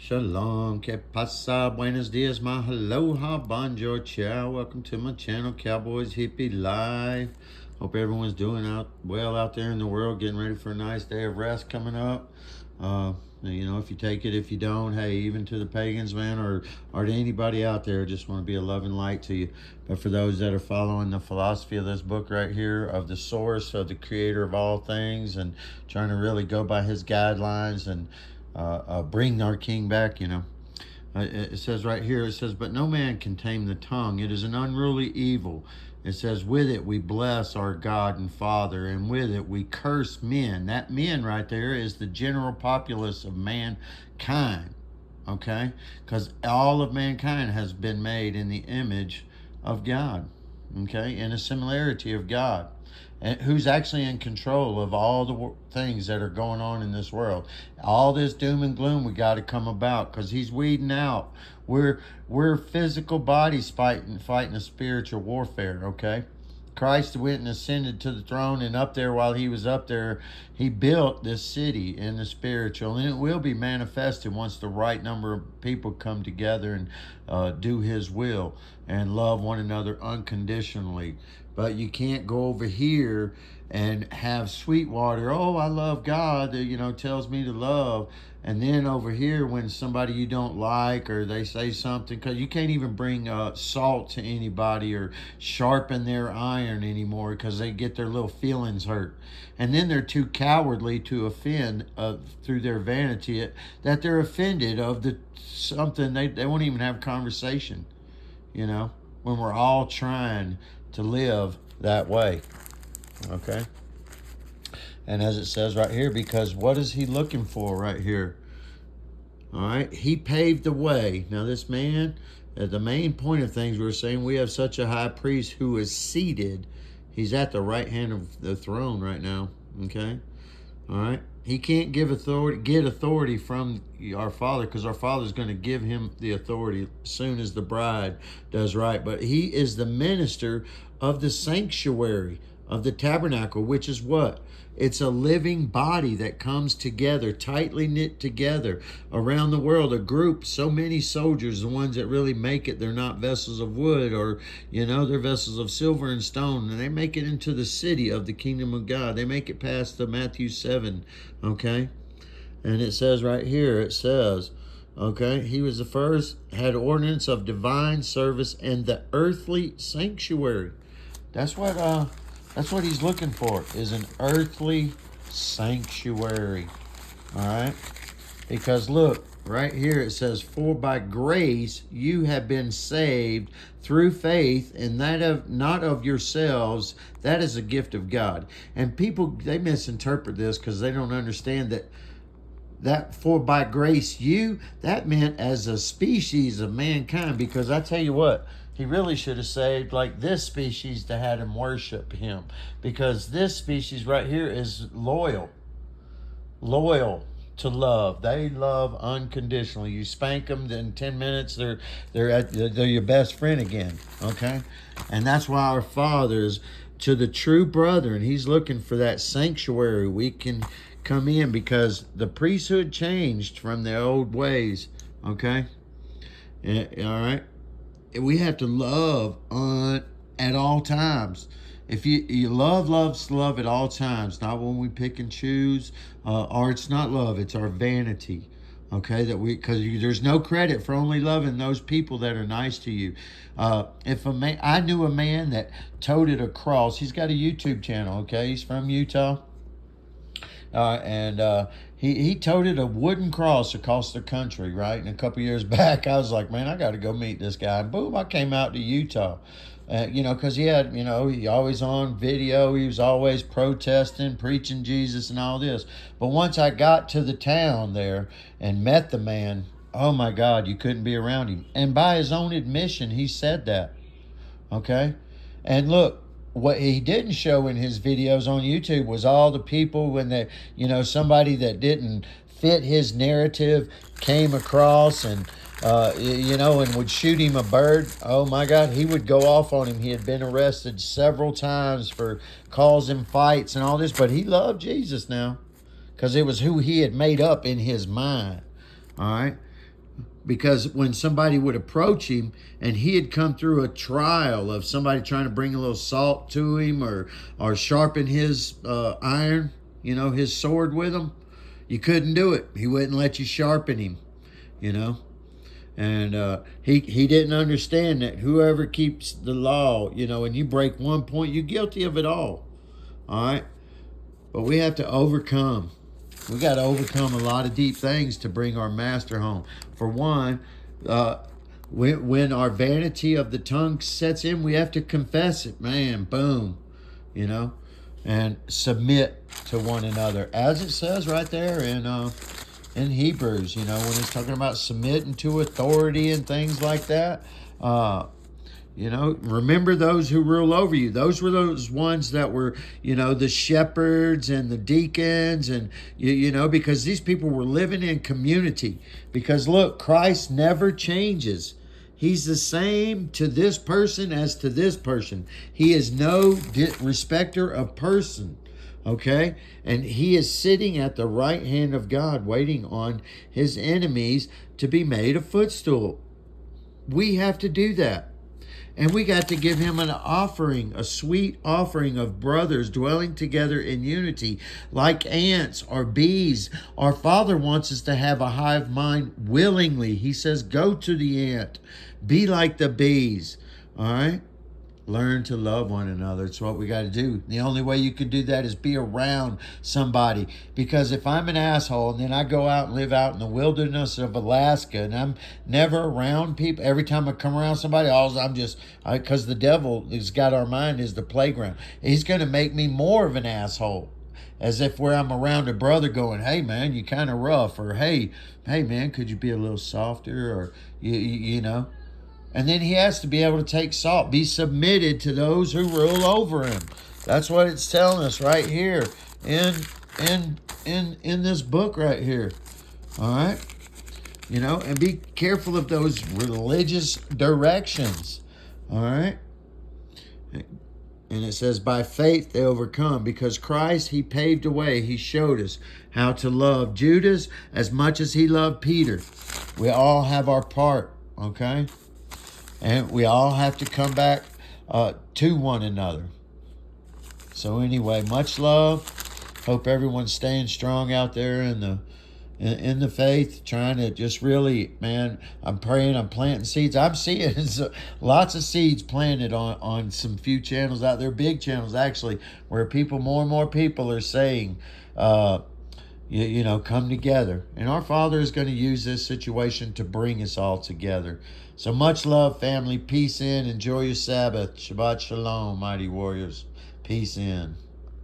Shalom, que pasa, buenos dias, mahaloha, bonjour, ciao. Welcome to my channel, Cowboys Hippie Live. Hope everyone's doing well out there in the world, getting ready for a nice day of rest coming up. If you take it, if you don't, hey, even to the pagans, man, or to anybody out there, just want to be a loving light to you. But for those that are following the philosophy of this book right here, of the source, of the creator of all things, and trying to really go by his guidelines and bring our king back, it says right here, it says, but no man can tame the tongue. It is an unruly evil. It says, with it we bless our God and Father, and with it we curse men. That men right there is the general populace of mankind, okay? Because all of mankind has been made in the image of God, okay? In a similarity of God. And who's actually in control of all the things that are going on in this world. All this doom and gloom we got to come about because he's weeding out. We're physical bodies fighting a spiritual warfare, okay? Christ went and ascended to the throne, and up there, while he was up there, he built this city in the spiritual, and it will be manifested once the right number of people come together and do his will and love one another unconditionally. But you can't go over here and have Sweetwater, oh, I love God, tells me to love. And then over here, when somebody you don't like or they say something, because you can't even bring salt to anybody or sharpen their iron anymore because they get their little feelings hurt. And then they're too cowardly to offend through their vanity that they're offended of something. They won't even have conversation, when we're all trying to live that way, okay? And as it says right here, because what is he looking for right here? All right, he paved the way. Now this man, the main point of things, we're saying we have such a high priest who is seated. He's at the right hand of the throne right now, okay? All right, he can't get authority from our Father, because our Father is going to give him the authority as soon as the bride does right. But he is the minister of the sanctuary, of the tabernacle, which is what? It's a living body that comes together, tightly knit together around the world. A group, so many soldiers, the ones that really make it, they're not vessels of wood or, they're vessels of silver and stone. And they make it into the city of the kingdom of God. They make it past the Matthew 7, okay? And it says right here, it says, okay, he was the first, had ordinance of divine service and the earthly sanctuary. That's what he's looking for, is an earthly sanctuary. All right? Because look, right here it says, for by grace you have been saved through faith, and that not of yourselves, that is a gift of God. And people, they misinterpret this because they don't understand that for by grace that meant as a species of mankind. Because I tell you what, he really should have saved like this species to have him worship him, because this species right here is loyal to love. They love unconditionally. You spank them, then 10 minutes they're your best friend again, okay? And that's why our Father is to the true brother, and he's looking for that sanctuary we can come in, because the priesthood changed from the old ways, okay? All right? We have to love at all times. If you love's love at all times, not when we pick and choose, or it's not love, it's our vanity. Okay, because there's no credit for only loving those people that are nice to you. I knew a man that toted a cross. He's got a YouTube channel. Okay, he's from Utah. He toted a wooden cross across the country, right? And a couple years back, I was like, man, I got to go meet this guy. And boom, I came out to Utah. Because he had, he always on video. He was always protesting, preaching Jesus and all this. But once I got to the town there and met the man, oh my God, you couldn't be around him. And by his own admission, he said that. Okay? And look, what he didn't show in his videos on YouTube was all the people when they, somebody that didn't fit his narrative came across and, and would shoot him a bird. Oh my God, he would go off on him. He had been arrested several times for causing fights and all this, but he loved Jesus now because it was who he had made up in his mind. All right. Because when somebody would approach him and he had come through a trial of somebody trying to bring a little salt to him or sharpen his iron, his sword with him, you couldn't do it. He wouldn't let you sharpen him, you know. And he didn't understand that whoever keeps the law, and you break one point, you're guilty of it all. All right? But we have to overcome. We got to overcome a lot of deep things to bring our master home. For one, when our vanity of the tongue sets in, we have to confess it. Man, boom, and submit to one another. As it says right there in Hebrews, when it's talking about submitting to authority and things like that. Remember those who rule over you. Those were those ones that were, the shepherds and the deacons and, because these people were living in community. Because look, Christ never changes. He's the same to this person as to this person. He is no respecter of person. Okay? And he is sitting at the right hand of God, waiting on his enemies to be made a footstool. We have to do that. And we got to give him an offering, a sweet offering of brothers dwelling together in unity, like ants or bees. Our Father wants us to have a hive mind willingly. He says, go to the ant. Be like the bees. All right? Learn to love one another. It's what we got to do. The only way you can do that is be around somebody. Because if I'm an asshole and then I go out and live out in the wilderness of Alaska and I'm never around people, every time I come around somebody, because the devil has got our mind is the playground. He's going to make me more of an asshole. As if where I'm around a brother going, hey man, you kind of rough, or hey man, could you be a little softer, or you know. And then he has to be able to take salt, be submitted to those who rule over him. That's what it's telling us right here in this book right here. All right? And be careful of those religious directions. All right? And it says, by faith they overcome, because Christ, he paved the way. He showed us how to love Judas as much as he loved Peter. We all have our part, okay? And we all have to come back to one another. So anyway, much love. Hope everyone's staying strong out there in the faith, trying to just really, man, I'm praying, I'm planting seeds. I'm seeing lots of seeds planted on some few channels out there, big channels actually, where more and more people are saying, come together. And our Father is going to use this situation to bring us all together. So much love, family. Peace in. Enjoy your Sabbath. Shabbat shalom, mighty warriors. Peace in.